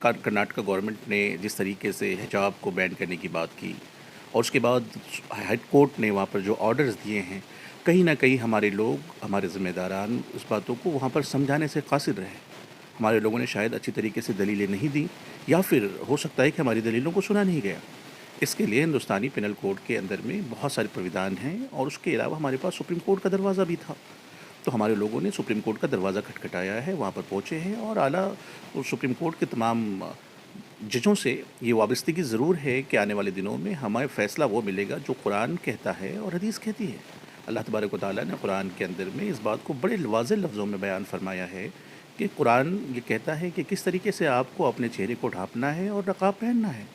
Karnataka government ने जिस तरीके से हिजाब को बैन करने की बात की और उसके बाद हाई कोर्ट ने वहाँ पर जो ऑर्डर्स दिए हैं, कहीं न कहीं हमारे लोग, हमारे ज़िम्मेदारान उस बातों को वहाँ पर समझाने से कासिर रहे। हमारे लोगों ने शायद अच्छी तरीके से दलीलें नहीं दी या फिर हो सकता है कि हमारी दलीलों को सुना नहीं गया। इसके लिए हिंदुस्तानी पिनल कोड के अंदर में बहुत सारे प्राविधान हैं और उसके अलावा हमारे पास सुप्रीम कोर्ट का दरवाज़ा भी था। तो हमारे लोगों ने सुप्रीम कोर्ट का दरवाज़ा खटखटाया है, वहाँ पर पहुँचे हैं और आला और सुप्रीम कोर्ट के तमाम जजों से ये वाबस्तगी ज़रूर है कि आने वाले दिनों में हमें फ़ैसला वो मिलेगा जो कुरान कहता है और हदीस कहती है। अल्लाह तबारक व तआला ने कुरान के अंदर में इस बात को बड़े वाज़ेह लफ्ज़ों में बयान फरमाया है कि कुरान ये कहता है कि किस तरीके से आपको अपने चेहरे को ढाँपना है और नक़ाब पहनना है।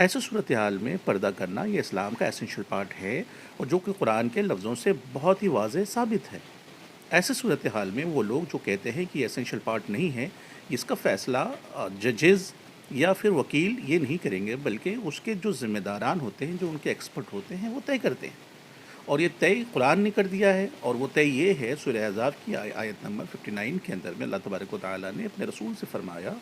ऐसे सूरत हाल में पर्दा करना ये इस्लाम का एसेंशियल पार्ट है और जो कि कुरान के लफ्ज़ों से बहुत ही वाज़ेह साबित है। ऐसे सूरत हाल में वो लोग जो कहते हैं कि एसेंशियल पार्ट नहीं है, इसका फ़ैसला जजेज़ या फिर वकील ये नहीं करेंगे, बल्कि उसके जो ज़िम्मेदारान होते हैं, जो उनके एक्सपर्ट होते हैं, वो तय करते हैं। और ये तय कुरान ने कर दिया है और वो तय ये है सूरह अहज़ाब की आयत नंबर 59 के अंदर में अल्लाह तबारक व तआला ने अपने रसूल से फ़रमाया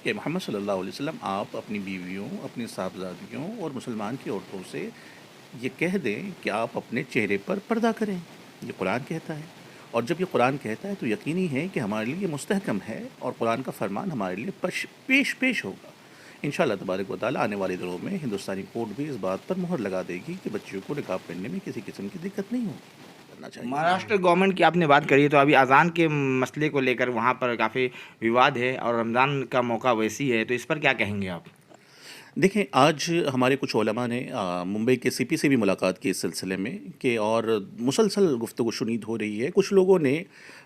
कि मोहम्मद सल्लल्लाहु अलैहि वसल्लम आप अपनी बीवियों, अपनी साहबजादियों और मुसलमान की औरतों से ये कह दें कि आप अपने चेहरे पर पर्दा करें। ये कुरान कहता है और जब ये कुरान कहता है तो यकीनी है कि हमारे लिए ये मुस्तहकम है और कुरान का फरमान हमारे लिए पेश होगा। इंशाअल्लाह तबारक व तआला आने वाले दिनों में हिंदुस्तानी कोर्ट भी इस बात पर मुहर लगा देगी कि बच्चियों को निकाब पहनने में किसी किस्म की दिक्कत नहीं होगी, करना चाहिए। महाराष्ट्र गवर्नमेंट की आपने बात करी, तो अभी अज़ान के मसले को लेकर वहाँ पर काफ़ी विवाद है और रमज़ान का मौका वैसे ही है, तो इस पर क्या कहेंगे आप? देखें, आज हमारे कुछ उलमा ने मुंबई के सीपी से भी मुलाकात की इस सिलसिले में कि और मुसलसल गुफ्तगू शुनीद हो रही है। कुछ लोगों ने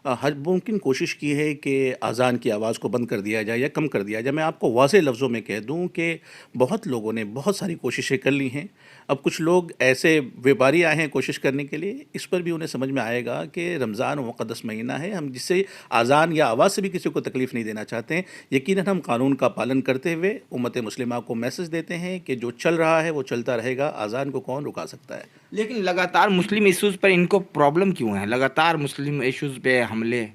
हर मुमकिन कोशिश की है कि अज़ान की आवाज़ को बंद कर दिया जाए या कम कर दिया जाए। मैं आपको वाज़ेह लफ्ज़ों में कह दूं कि बहुत लोगों ने बहुत सारी कोशिशें कर ली हैं। अब कुछ लोग ऐसे व्यापारी आए हैं कोशिश करने के लिए, इस पर भी उन्हें समझ में आएगा कि रमज़ान मुक़द्दस महीना है, हम जिससे अज़ान या आवाज़ से भी किसी को तकलीफ़ नहीं देना चाहते हैं। यकीनन हम कानून का पालन करते हुए उम्मत मुस्लिमा को मैसेज देते हैं कि जो चल रहा है वो चलता रहेगा, अज़ान को कौन रुका सकता है। लेकिन लगातार मुस्लिम इश्यूज़ पर इनको प्रॉब्लम क्यों है? लगातार मुस्लिम इश्यूज़ पे हमले।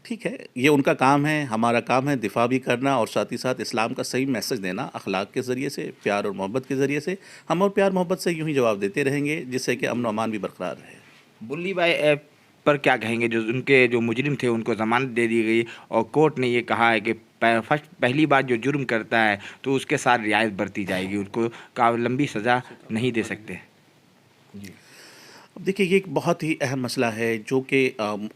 ठीक है, ये उनका काम है, हमारा काम है दिफ़ा भी करना और साथ ही साथ इस्लाम का सही मैसेज देना अखलाक के ज़रिए से, प्यार और मोहब्बत के ज़रिए से। हम और प्यार मोहब्बत से यूँ ही जवाब देते रहेंगे जिससे कि अमन व अमान भी बरकरार रहे। बुल्ली बाई ऐप पर क्या कहेंगे? जो उनके जो मुजरिम थे उनको ज़मानत दे दी गई और कोर्ट ने ये कहा है कि पहली बार जो जुर्म करता है तो उसके साथ रियायत बरती जाएगी, उसको का लंबी सज़ा नहीं दे सकते। जी। अब देखिए, ये एक बहुत ही अहम मसला है जो कि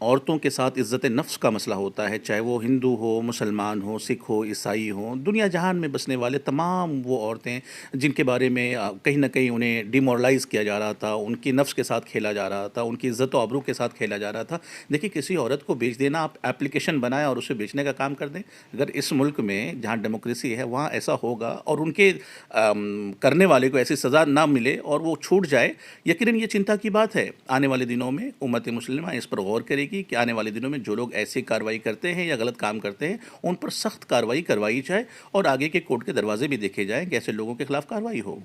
औरतों के साथ इज़्ज़त नफ्स का मसला होता है, चाहे वो हिंदू हो, मुसलमान हो, सिख हो, ईसाई हो, दुनिया जहान में बसने वाले तमाम वो औरतें जिनके बारे में कहीं न कहीं उन्हें डिमोरलाइज़ किया जा रहा था, उनकी नफ्स के साथ खेला जा रहा था, उनकी इज़्ज़त व आबरू के साथ खेला जा रहा था। देखिए, किसी औरत को बेच देना, आप एप्लीकेशन बनाएँ और उसे बेचने का काम कर दें। अगर इस मुल्क में जहाँ डेमोक्रेसी है वहाँ ऐसा होगा और उनके करने वाले को ऐसी सज़ा ना मिले और वो छूट जाए, यकीनन ये चिंता की बात है। आने वाले दिनों में उम्मत मुस्लिमा इस पर गौर करेगी कि आने वाले दिनों में जो लोग ऐसी कार्रवाई करते हैं या गलत काम करते हैं, उन पर सख्त कार्रवाई करवाई जाए और आगे के कोर्ट के दरवाजे भी देखे जाएँ कि ऐसे लोगों के खिलाफ कार्रवाई हो।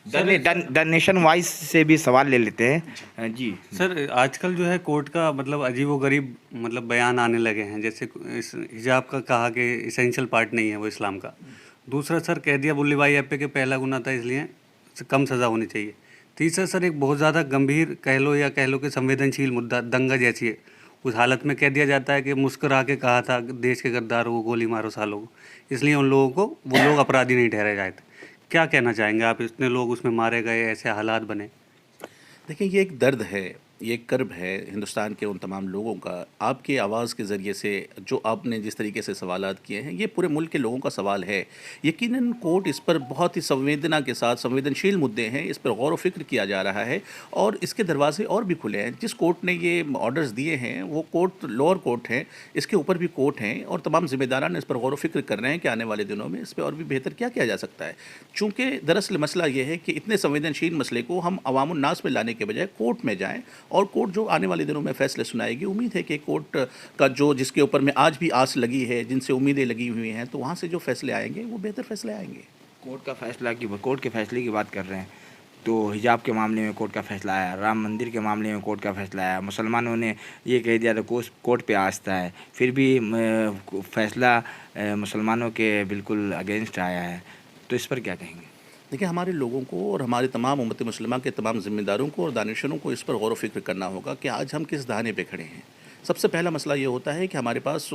द नेशन वॉइस से भी सवाल ले लेते हैं। जी। सर, आजकल जो है कोर्ट का मतलब अजीबो-गरीब मतलब बयान आने लगे हैं। जैसे इस हिजाब का कहा कि एसेंशियल पार्ट नहीं है वो इस्लाम का। दूसरा सर कह दिया बुल्ली भाई ऐप पे कि पहला गुनाह था इसलिए कम सज़ा होनी चाहिए। तीसरा सर एक बहुत ज़्यादा गंभीर कह लो कि संवेदनशील मुद्दा दंगा जैसी है। उस हालत में कह दिया जाता है कि मुस्कुरा के कहा था देश के गद्दारों को गोली मारो सालों को। इसलिए उन लोगों को वो लोग अपराधी नहीं ठहराए जाए थे। क्या कहना चाहेंगे आप? इतने लोग उसमें मारे गए, ऐसे हालात बने। देखिए, ये एक दर्द है, ये एक कर्ब है हिंदुस्तान के उन तमाम लोगों का। आपकी आवाज़ के ज़रिए से जो आपने जिस तरीके से सवालात किए हैं, ये पूरे मुल्क के लोगों का सवाल है। यकीनन कोर्ट इस पर बहुत ही संवेदना के साथ, संवेदनशील मुद्दे हैं, इस पर गौर व फ़िक्र किया जा रहा है और इसके दरवाज़े और भी खुले हैं। जिस कोर्ट ने ये ऑर्डर्स दिए हैं, वो कोर्ट लोअर कोर्ट है, इसके ऊपर भी कोर्ट हैं और तमाम ज़िम्मेदारान इस पर गौर व फ़िक्र कर रहे हैं कि आने वाले दिनों में इस पे और भी बेहतर क्या किया जा सकता है। चूँकि दरअसल मसला ये है कि इतने संवेदनशील मसले को हम अवामुन्नास में लाने के बजाय कोर्ट में जाएँ और कोर्ट जो आने वाले दिनों में फैसले सुनाएगी। उम्मीद है कि कोर्ट का जो जिसके ऊपर में आज भी आस लगी है, जिनसे उम्मीदें लगी हुई हैं, तो वहाँ से जो फैसले आएंगे वो बेहतर फैसले आएंगे। कोर्ट के फैसले की बात कर रहे हैं। तो हिजाब के मामले में कोर्ट का फैसला आया, राम मंदिर के मामले में कोर्ट का फैसला आया, मुसलमानों ने ये कह दिया तो कोर्ट पे आस्था है, फिर भी फैसला मुसलमानों के बिल्कुल अगेंस्ट आया है। तो इस पर क्या कहेंगे? देखिए, हमारे लोगों को और हमारे तमाम उम्मत मुस्लिमा के तमाम ज़िम्मेदारों को और दानिशरों को इस पर गौर व फ़िक्र करना होगा कि आज हम किस दाने पे खड़े हैं। सबसे पहला मसला ये होता है कि हमारे पास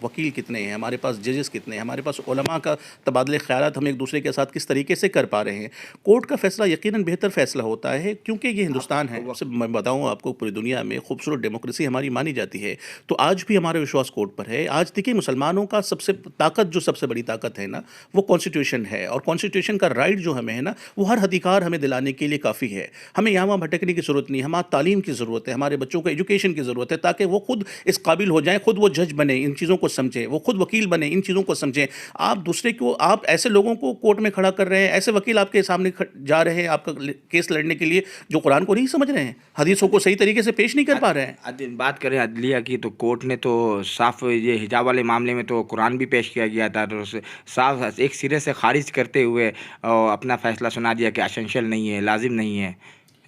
वकील कितने हैं, हमारे पास जजेस कितने हैं, हमारे पास उलमा का तबादले ख़यालात हम एक दूसरे के साथ किस तरीके से कर पा रहे हैं। कोर्ट का फ़ैसला यकीनन बेहतर फ़ैसला होता है, क्योंकि ये हिंदुस्तान है। वैसे मैं बताऊँ आपको, पूरी दुनिया में खूबसूरत डेमोक्रेसी हमारी मानी जाती है, तो आज भी हमारा विश्वास कोर्ट पर है। आज देखिए, मुसलमानों का सबसे बड़ी ताकत है ना, वो कॉन्स्टिट्यूशन है, और कॉन्स्टिट्यूशन का राइट जो हमें है ना, वो हर अधिकार हमें दिलाने के लिए काफ़ी है। हमें यहाँ वहाँ भटकने की ज़रूरत नहीं, हमारी तालीम की ज़रूरत है, हमारे बच्चों को एजुकेशन की ज़रूरत है, ताकि वो खुद इस काबिल हो जाएं, खुद वो जज बने, इन चीज़ों को समझें, वो खुद वकील बने, इन चीज़ों को समझें। आप ऐसे लोगों को कोर्ट में खड़ा कर रहे हैं, ऐसे वकील आपके सामने जा रहे हैं आपका केस लड़ने के लिए, जो कुरान को नहीं समझ रहे हैं, हदीसों को सही तरीके से पेश नहीं कर पा रहे हैं। बात करें अदलिया की, तो कोर्ट ने तो साफ ये हिजाब वाले मामले में तो कुरान भी पेश किया गया था, तो साफ एक सिरे से खारिज करते हुए अपना फैसला सुना दिया कि एसेंशियल नहीं है, लाजिम नहीं है,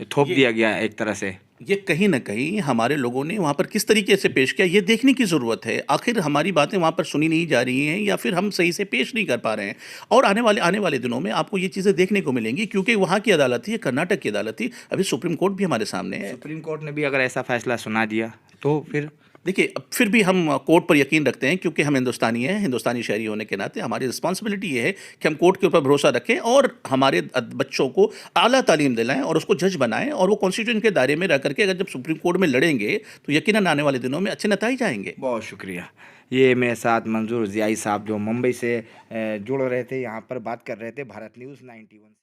थोप दिया गया एक तरह से। ये कहीं न कहीं हमारे लोगों ने वहाँ पर किस तरीके से पेश किया, ये देखने की ज़रूरत है। आखिर हमारी बातें वहाँ पर सुनी नहीं जा रही हैं, या फिर हम सही से पेश नहीं कर पा रहे हैं। और आने वाले दिनों में आपको ये चीज़ें देखने को मिलेंगी, क्योंकि वहाँ की अदालत थी, ये कर्नाटक की अदालत थी, अभी सुप्रीम कोर्ट भी हमारे सामने है। सुप्रीम कोर्ट ने भी अगर ऐसा फैसला सुना दिया तो फिर देखिए, अब फिर भी हम कोर्ट पर यकीन रखते हैं, क्योंकि हम हिंदुस्तानी हैं, हिंदुस्तानी शहरी होने के नाते हमारी रिस्पॉन्सिबिलिटी ये है कि हम कोर्ट के ऊपर भरोसा रखें और हमारे बच्चों को आला तालीम दिलाएं और उसको जज बनाएं, और वो कॉन्स्टिट्यूशन के दायरे में रह करके अगर जब सुप्रीम कोर्ट में लड़ेंगे तो यकीनन आने वाले दिनों में अच्छे नतीजे आएंगे। बहुत शुक्रिया। ये मेरे साथ मंजूर ज़ियाई साहब जो मुंबई से जुड़ रहे थे, यहाँ पर बात कर रहे थे भारत न्यूज़ 91।